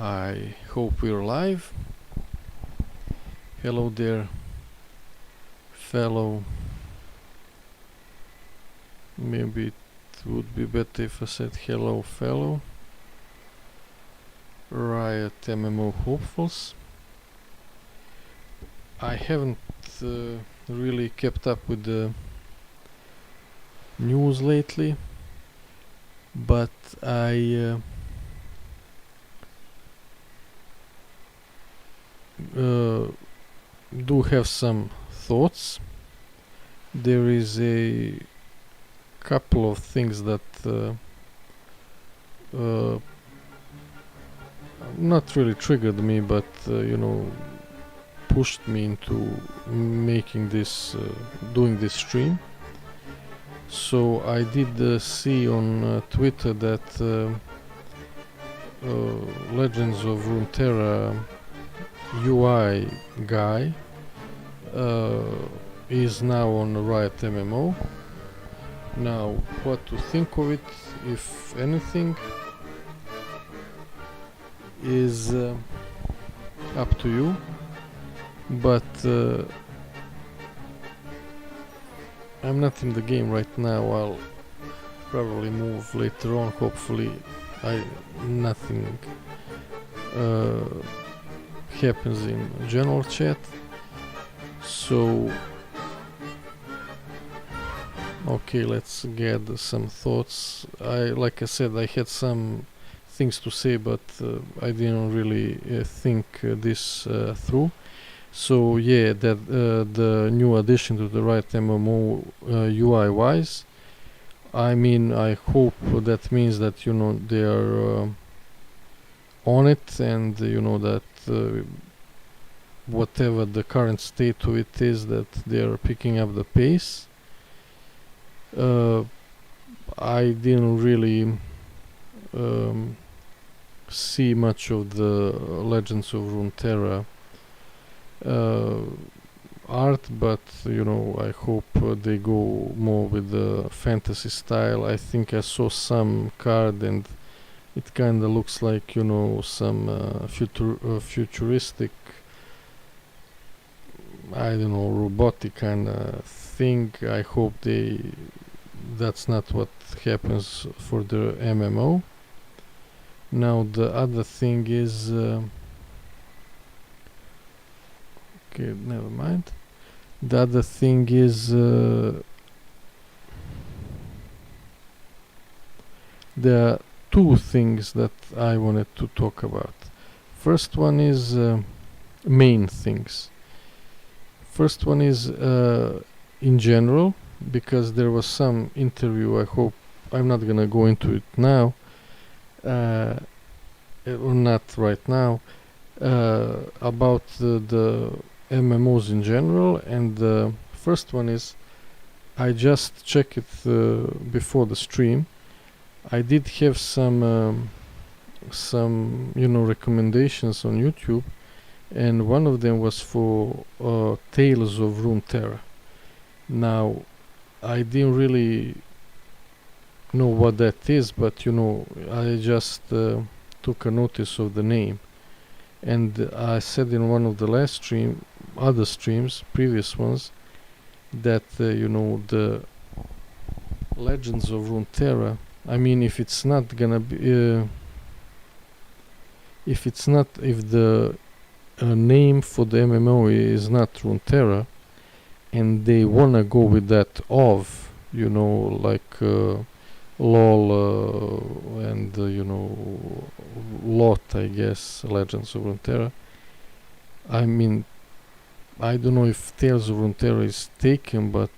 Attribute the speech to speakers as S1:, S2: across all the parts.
S1: I hope we're live. Hello there, fellow. Maybe it would be better if I said hello, fellow Riot MMO hopefuls. I haven't really kept up with the news lately, but I do have some thoughts. There is a couple of things that not really triggered me, but pushed me into making this doing this stream. So I did see on Twitter that Legends of Runeterra UI guy is now on Riot MMO. Now, what to think of it, if anything, is up to you. But I'm not in the game right now. I'll probably move later on. Hopefully, nothing happens in general chat. So, okay, let's gather some thoughts. Like I said, I had some things to say, but I didn't really think this through. So yeah, that the new addition to the Riot MMO UI wise, I mean, I hope that means that they are on it, and that whatever the current state of it is, that they are picking up the pace. I didn't really see much of the Legends of Runeterra art, but I hope they go more with the fantasy style. I think I saw some card and it kinda looks like some futuristic, I don't know, robotic kinda thing. I hope that's not what happens for the MMO. Now the other thing is okay, never mind. The other thing is there are two things that I wanted to talk about. First one is main things. First one is in general, because there was some interview, I hope I'm not gonna go into it now, or not right now, about the MMOs in general. And the first one is, I just checked it before the stream. I did have some recommendations on YouTube, and one of them was for Tales of Runeterra. Now, I didn't really know what that is, but I just took a notice of the name, and I said in one of the last other streams, previous ones, that the Legends of Runeterra, I mean, if it's not gonna be if the name for the MMO is not Runeterra, and they wanna go with that of like LOL and LOT, I guess, Legends of Runeterra. I mean, I don't know if Tales of Runeterra is taken, but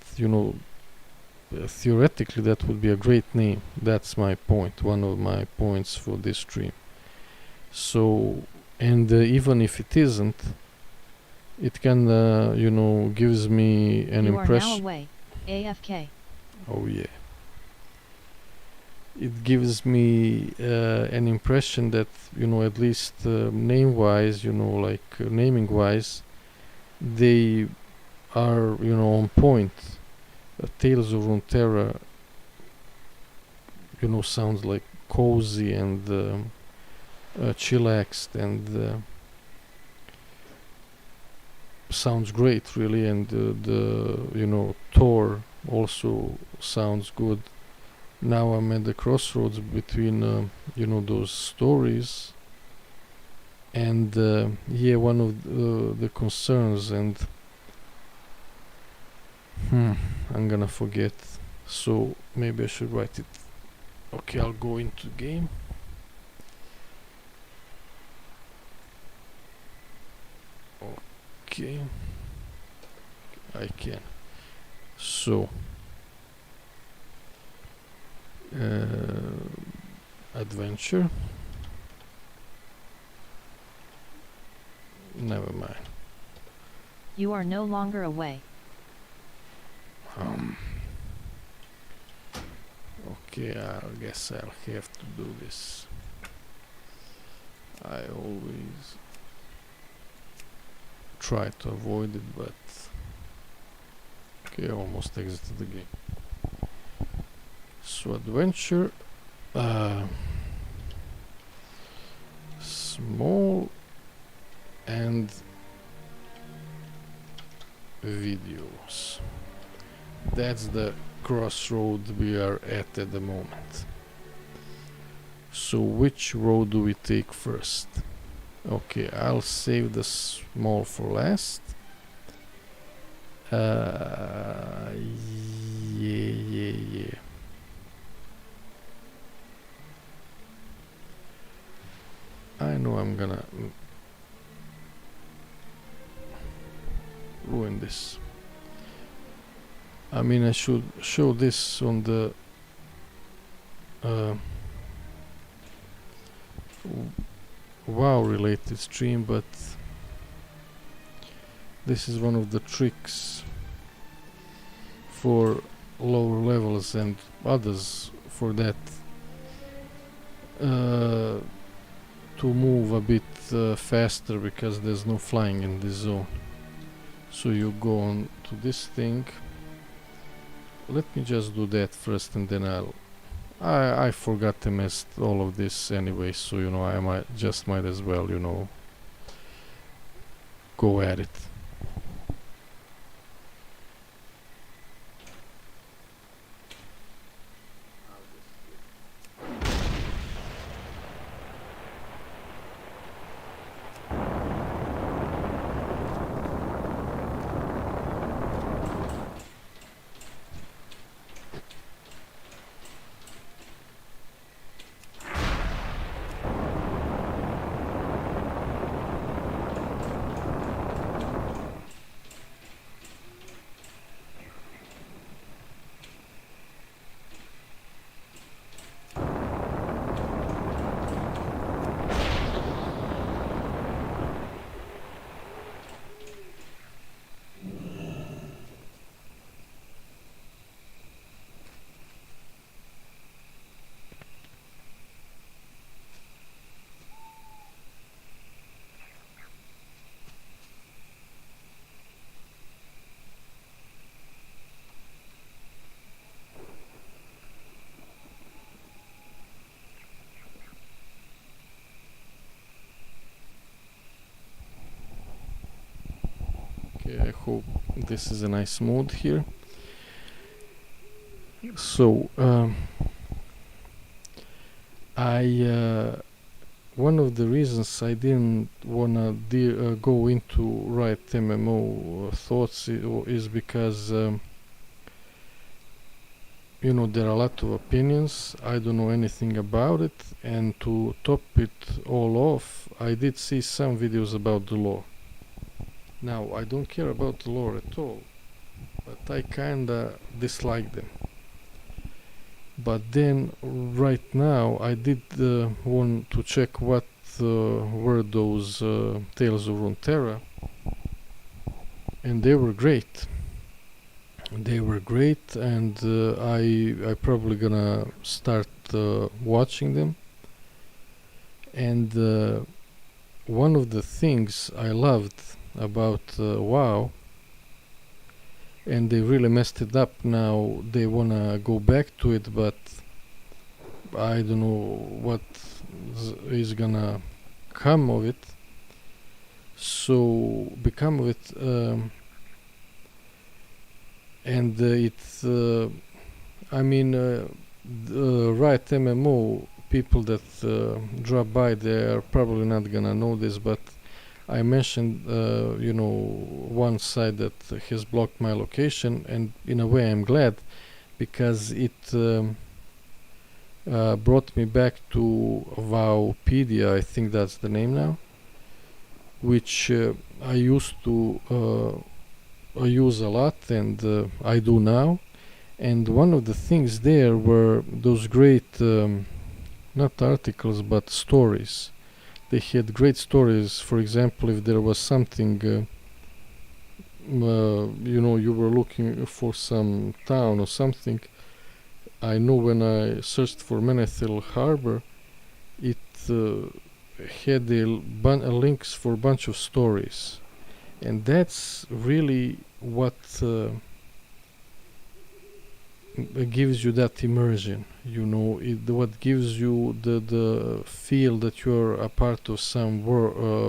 S1: theoretically that would be a great name. That's my point, one of my points for this stream. So, and even if it isn't, it can gives me an impression.
S2: You are now away, AFK.
S1: Oh yeah. It gives me an impression that at least name wise, like naming wise, they are on point. Tales of Runeterra sounds like cozy and chillaxed and sounds great really, and the Thor also sounds good. Now I'm at the crossroads between those stories, and yeah, one of the concerns, and I'm gonna forget, so maybe I should write it. Okay, I'll go into game. Okay, I can. So adventure, never mind.
S2: You are no longer away.
S1: Okay, I guess I'll have to do this. I always try to avoid it, but okay, I almost exited the game. So adventure, small, and videos. That's the crossroad we are at the moment. So which road do we take first? Okay, I'll save the small for last. Yeah. I know I'm gonna ruin this. I mean, I should show this on the WoW related stream, but this is one of the tricks for lower levels and others for that, to move a bit faster, because there's no flying in this zone. So you go on to this thing. Let me just do that first, and then I forgot to mess all of this anyway, so I might as well go at it. Okay, I hope this is a nice mode here. So one of the reasons I didn't wanna go into Riot MMO thoughts is because there are a lot of opinions. I don't know anything about it, and to top it all off, I did see some videos about the lore. Now, I don't care about the lore at all, but I kinda dislike them. But then, right now, I did want to check what were those Tales of Runeterra, and they were great. They were great, and I probably gonna start watching them. And one of the things I loved about WoW, and they really messed it up now, they wanna go back to it, but I don't know what is gonna become of it. So become of it, and it's. I mean, the right MMO people that drop by, they are probably not gonna know this, but I mentioned, one site that has blocked my location, and in a way I'm glad because it brought me back to Wowpedia, I think that's the name now, which I used to use a lot, and I do now. And one of the things there were those great, not articles, but stories. They had great stories. For example, if there was something, you were looking for some town or something. I know when I searched for Menethil Harbor, it had links for a bunch of stories, and that's really what gives you that immersion. What gives you the feel that you're a part of some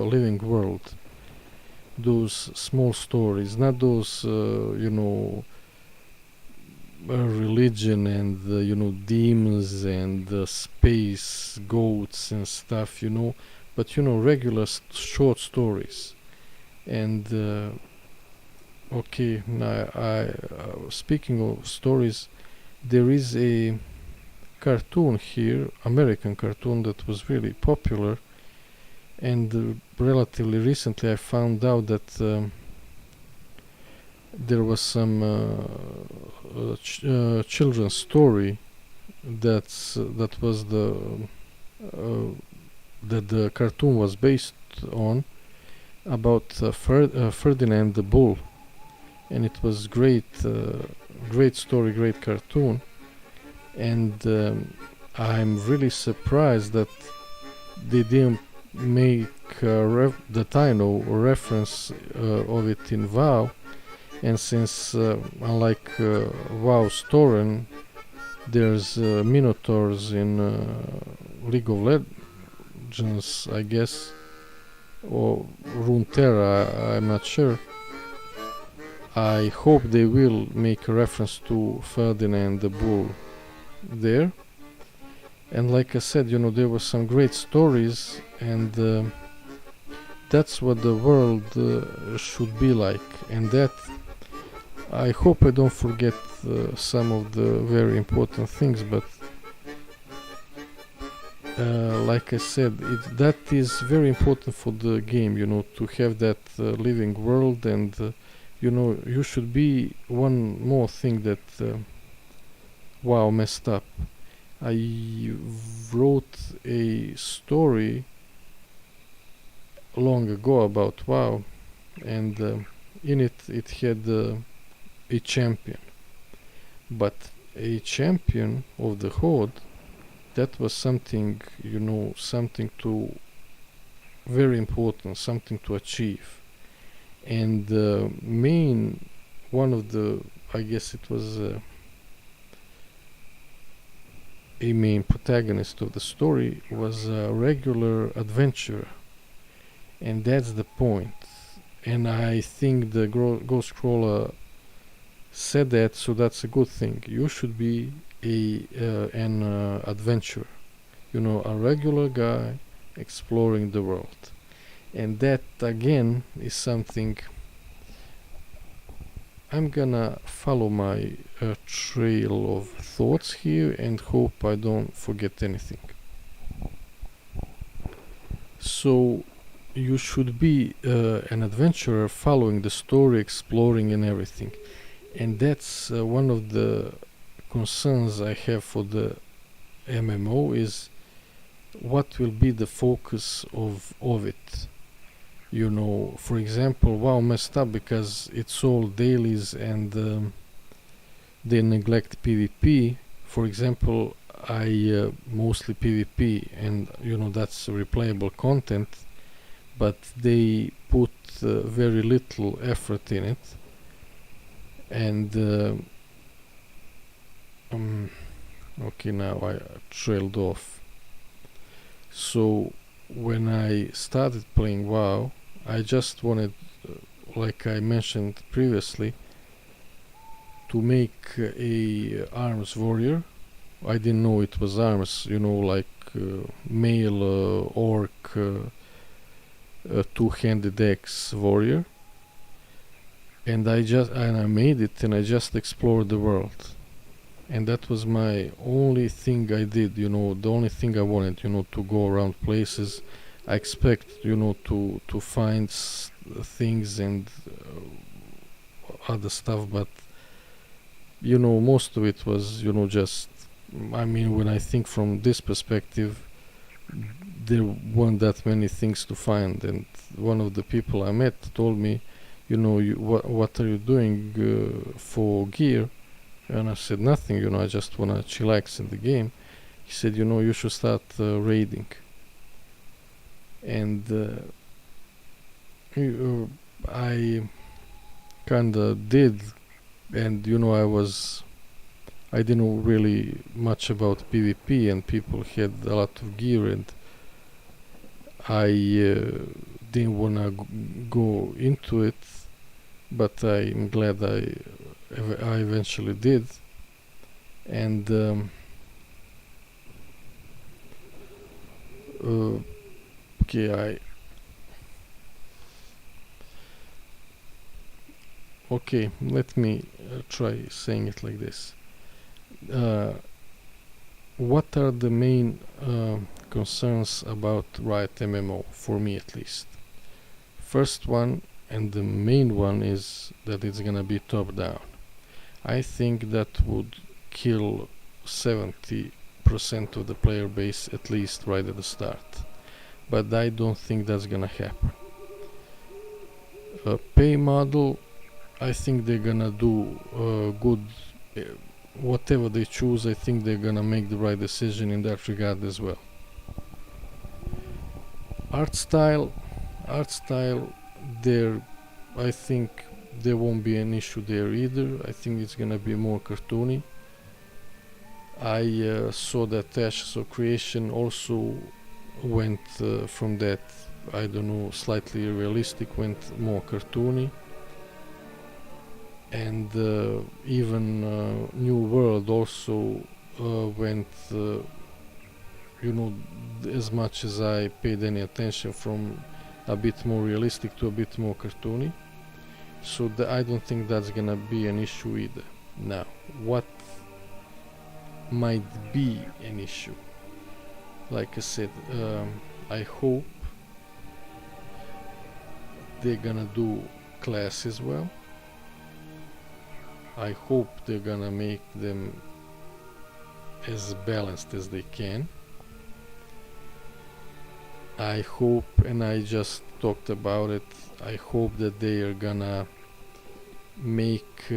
S1: living world. Those small stories, not those religion and demons and space goats and stuff, but regular short stories. And okay, now speaking of stories, there is a cartoon here, American cartoon, that was really popular, and relatively recently I found out that there was some children's story that was that the cartoon was based on, about Ferdinand the bull, and it was great story, great cartoon, and I'm really surprised that they didn't make that I know a reference of it in WoW. And since unlike WoW Storen, there's minotaurs in League of Legends, I guess, or Runeterra, I'm not sure. I hope they will make a reference to Ferdinand the Bull there. And like I said, there were some great stories, and that's what the world should be like. And that, I hope I don't forget some of the very important things, but like I said, that is very important for the game, to have that living world. And you should be one more thing that WoW messed up. I wrote a story long ago about WoW, and in it had a champion, but a champion of the Horde, that was something, something to very important, something to achieve. And the main one of the, I guess it was a main protagonist of the story, was a regular adventurer, and that's the point. And I think the Ghost Crawler said that, so that's a good thing. You should be an adventurer, a regular guy exploring the world. And that again is something I'm gonna follow my trail of thoughts here and hope I don't forget anything. So you should be an adventurer, following the story, exploring and everything. And that's one of the concerns I have for the MMO, is what will be the focus of it. For example, WoW messed up because it's all dailies, and they neglect PvP. For example, I mostly PvP, and that's replayable content, but they put very little effort in it. And okay, now I trailed off. So when I started playing WoW, I just wanted, like I mentioned previously, to make a arms warrior. I didn't know it was arms, like male orc, two-handed axe warrior, and I made it, and I just explored the world, and that was my only thing I did. The only thing I wanted, to go around places. I expect, to find things and other stuff, but most of it was, just. I mean, when I think from this perspective, there weren't that many things to find, and one of the people I met told me, what are you doing for gear? And I said nothing, I just wanna chillax in the game. He said, you should start raiding. And I kinda did, and I didn't know really much about PvP, and people had a lot of gear, and I didn't wanna go into it, but I'm glad I eventually did. And okay, let me try saying it like this. What are the main concerns about Riot MMO, for me at least? First one, and the main one, is that it's gonna be top down. I think that would kill 70% of the player base, at least right at the start. But I don't think that's gonna happen. A pay model, I think they're gonna do good. Whatever they choose, I think they're gonna make the right decision in that regard as well. Art style, there, I think there won't be an issue there either. I think it's gonna be more cartoony. I saw that Ashes of Creation also went from that, I don't know, slightly realistic, went more cartoony. And even New World also went, as much as I paid any attention, from a bit more realistic to a bit more cartoony. So I don't think that's gonna be an issue either. Now, what might be an issue? Like I said, I hope they're gonna do classes well. I hope they're gonna make them as balanced as they can. I hope, and I just talked about it, I hope that they are gonna make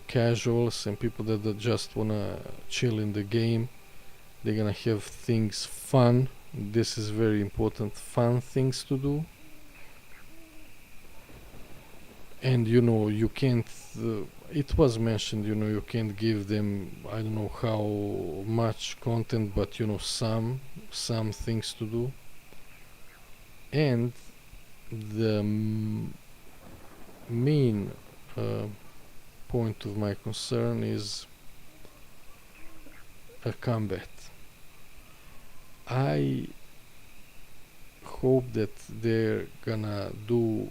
S1: casuals and people that just wanna chill in the game, they're gonna have things fun. This is very important, fun things to do. And you can't, it was mentioned, you can't give them, I don't know how much content, but some things to do. And the main point of my concern is a combat. I hope that they're gonna do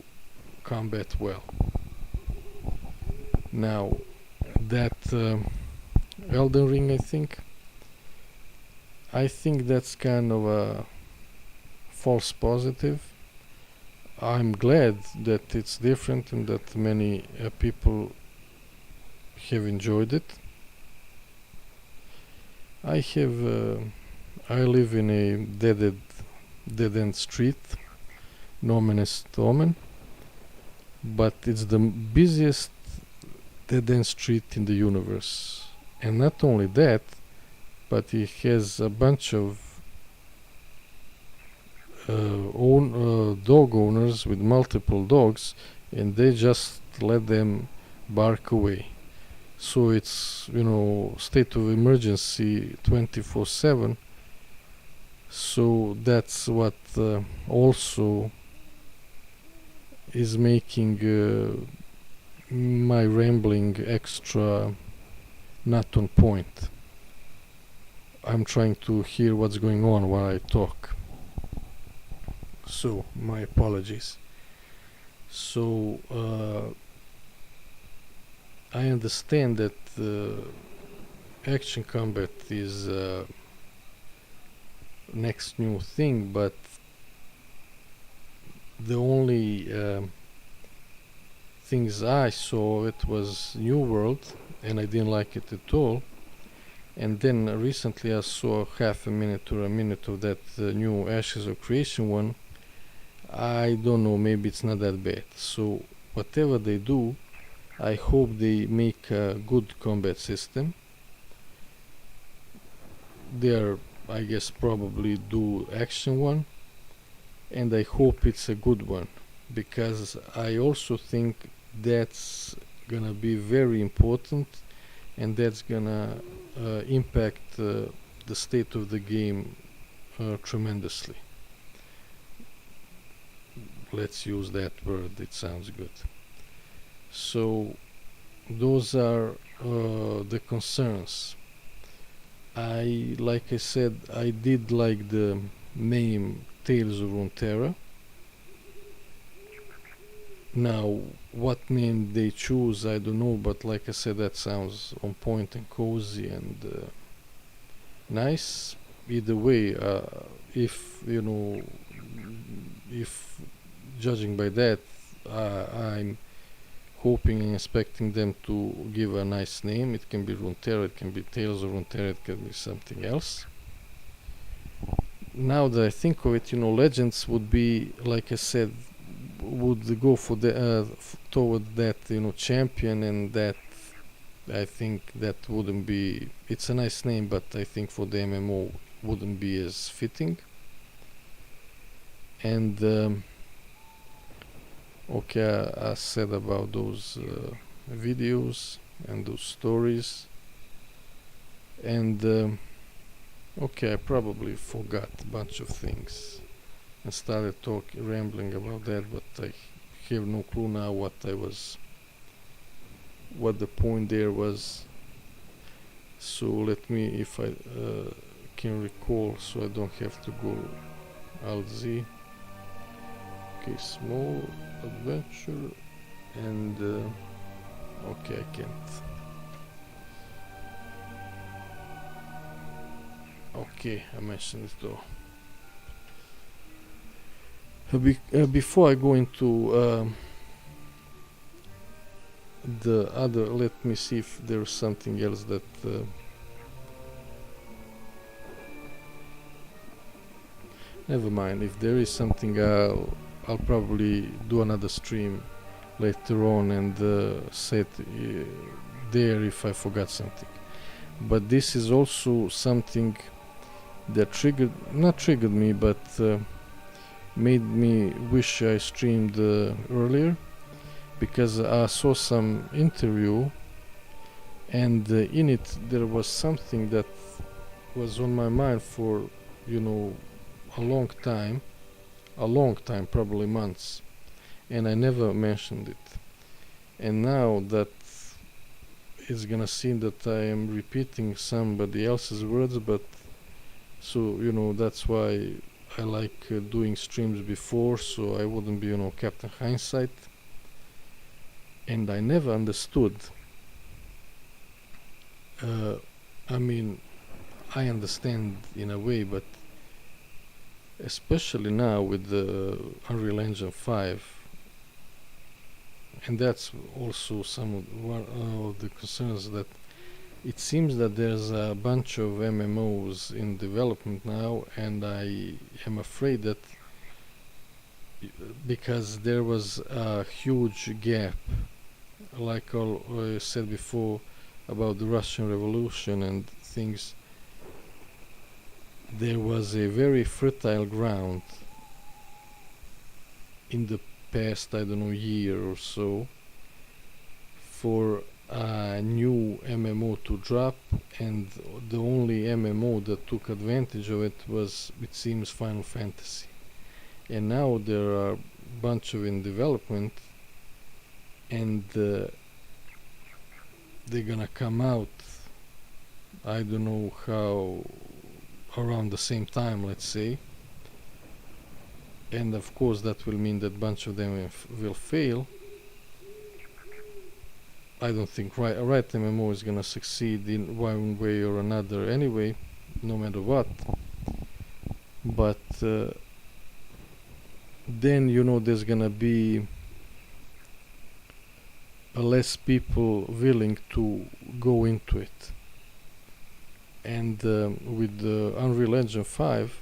S1: combat well. Now, that Elden Ring, I think that's kind of a false positive. I'm glad that it's different and that many people have enjoyed it. I live in a dead-end street, known as Omen, but it's the busiest dead-end street in the universe. And not only that, but it has a bunch of dog owners with multiple dogs, and they just let them bark away. So it's state of emergency 24/7. So that's what also is making my rambling extra not on point. I'm trying to hear what's going on while I talk. So, my apologies. So, I understand that action combat is next new thing, but the only things I saw it was New World, and I didn't like it at all. And then recently I saw half a minute or a minute of that new Ashes of Creation one. I don't know, maybe it's not that bad. So whatever they do, I hope they make a good combat system. They're, I guess, probably do action one, and I hope it's a good one, because I also think that's gonna be very important, and that's gonna impact the state of the game tremendously. Let's use that word, it sounds good. So those are the concerns. Like I said, I did like the name Tales of Runeterra. Now, what name they choose, I don't know, but like I said, that sounds on point and cozy and nice. Either way, if you know, if judging by that, I'm hoping and expecting them to give a nice name. It can be Runeterra, it can be Tales of Runeterra, it can be something else. Now that I think of it, you know, Legends would be, like I said, would go for the toward that, you know, champion, and that I think that wouldn't be. It's a nice name, but I think for the MMO wouldn't be as fitting. And okay, I said about those videos and those stories, and okay, I probably forgot a bunch of things and started rambling about that, but I have no clue now what the point there was. So let me, if I can recall, so I don't have to go Alt Z. Okay, small adventure, and okay, I can't. Okay, I mentioned it though. Before I go into the other, let me see if there's something else that never mind. If there is something, I'll probably do another stream later on and set there if I forgot something. But this is also something that not triggered me, but made me wish I streamed earlier, because I saw some interview, and in it there was something that was on my mind for, you know, a long time, probably months, and I never mentioned it. And now that it's gonna seem that I am repeating somebody else's words, but so, you know, that's why I like doing streams before, so I wouldn't be, you know, Captain Hindsight. And I never understood. I mean, I understand in a way, but especially now with the Unreal Engine 5, and that's also one of the concerns, that it seems that there's a bunch of MMOs in development now, and I am afraid that because there was a huge gap, like I said before about the Russian Revolution and things, there was a very fertile ground in the past, I don't know, year or so, for a new MMO to drop, and the only MMO that took advantage of it was, it seems, Final Fantasy. And now there are a bunch of in development, and they're gonna come out, I don't know how, around the same time, let's say. And of course that will mean that bunch of them will fail. I don't think Riot MMO is gonna succeed in one way or another anyway, no matter what. But then, you know, there's gonna be less people willing to go into it. And with the Unreal Engine 5,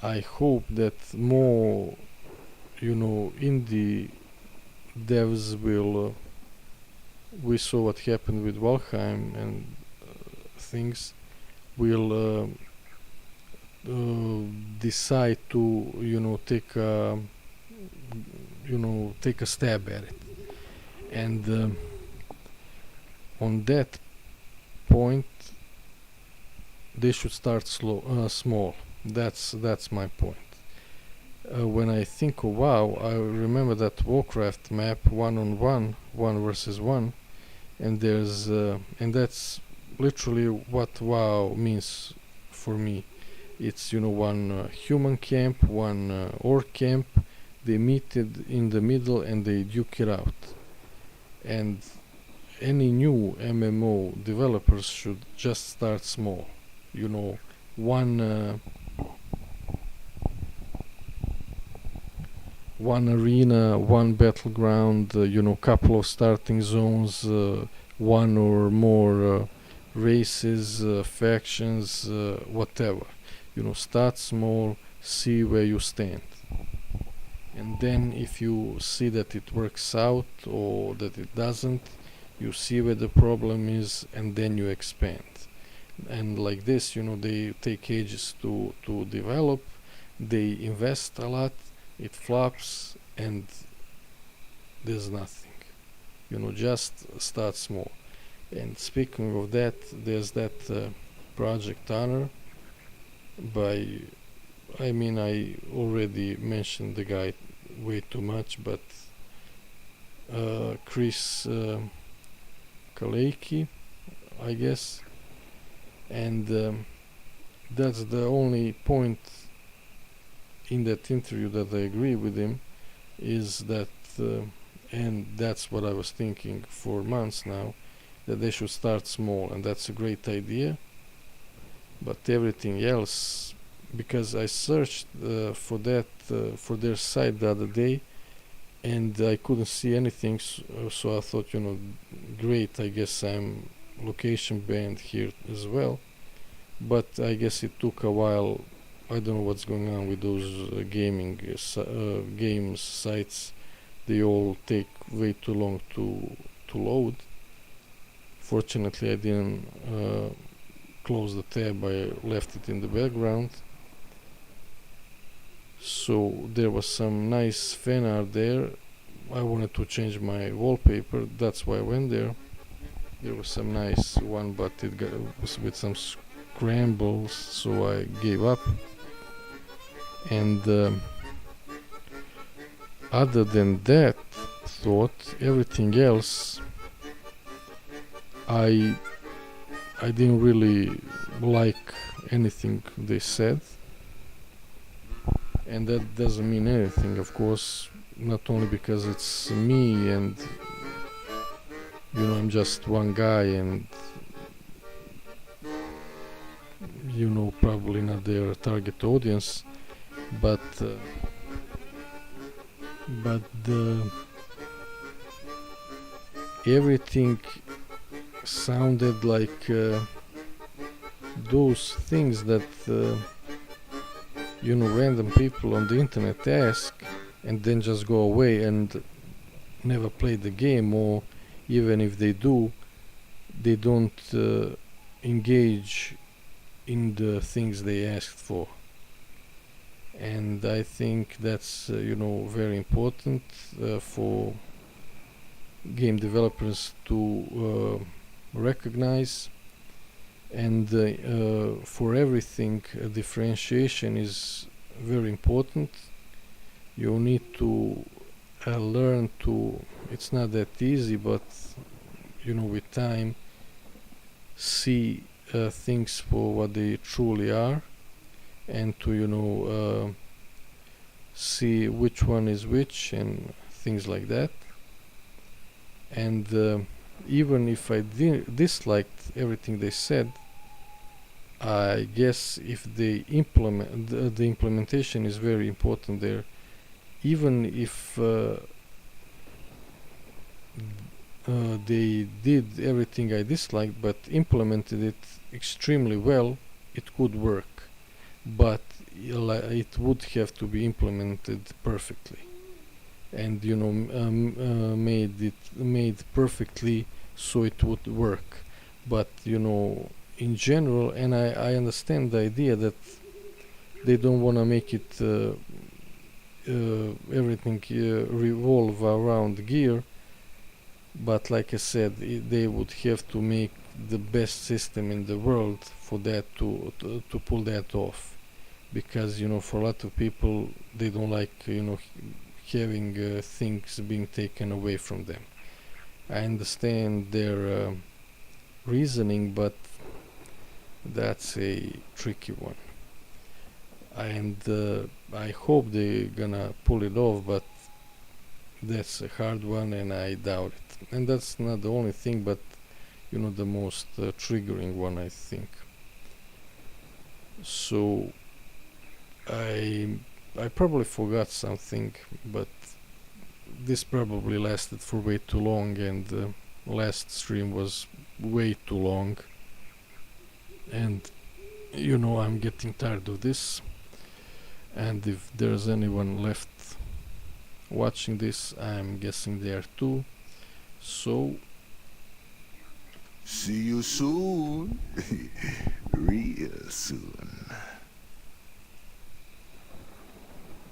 S1: I hope that more, you know, indie devs will. We saw what happened with Valheim and things. Will decide to, you know, take a stab at it. And on that point, they should start small. That's my point. When I think of WoW, I remember that Warcraft map, 1-on-1, 1 versus 1, and there's and that's literally what WoW means for me. It's, you know, one human camp, one orc camp. They meet it in the middle and they duke it out. And any new MMO developers should just start small. You know, one arena, one battleground, you know, couple of starting zones, one or more races, factions, whatever. You know, start small, see where you stand. And then if you see that it works out or that it doesn't, you see where the problem is, and then you expand. And like this, you know, they take ages to develop, they invest a lot, it flops, and there's nothing. You know, just start small. And speaking of that, there's that Project Honor by, I mean, I already mentioned the guy way too much, but Chris Kaleki, I guess. And that's the only point in that interview that I agree with him, is that and that's what I was thinking for months now, that they should start small, and that's a great idea. But everything else, because I searched for that for their site the other day, and I couldn't see anything, so I thought, you know, great, I guess I'm location banned here as well. But I guess it took a while. I don't know what's going on with those games sites. They all take way too long to load. Fortunately, I didn't close the tab. I left it in the background. So there was some nice fan art there. I wanted to change my wallpaper. That's why I went there. There was some nice one, but it was with some scrambles, so I gave up. And other than that thought, everything else, I didn't really like anything they said. And that doesn't mean anything, of course, not only because it's me and, you know, I'm just one guy and, you know, probably not their target audience, but everything sounded like those things that you know, random people on the internet ask and then just go away and never play the game, or even if they do, they don't engage in the things they asked for. And I think that's you know, very important for game developers to recognize. And for everything, differentiation is very important. You need to learn to, it's not that easy, but with time, see things for what they truly are, and to see which one is which and things like that. And even if I disliked everything they said, I guess if they implement, the implementation is very important there. Even if they did everything I disliked but implemented it extremely well, it could work. But it would have to be implemented perfectly, and made perfectly so it would work. But in general, and I understand the idea that they don't want to make it everything revolve around gear, but like I said, they would have to make the best system in the world for that to pull that off, because for a lot of people, they don't like having things being taken away from them. I understand their reasoning, but that's a tricky one, and I hope they're gonna pull it off, but that's a hard one, and I doubt it. And that's not the only thing, but the most triggering one, I think. So I probably forgot something, but this probably lasted for way too long, and the last stream was way too long, and I'm getting tired of this. And if there's anyone left watching this, I'm guessing they are too. So
S3: see you soon. Real soon.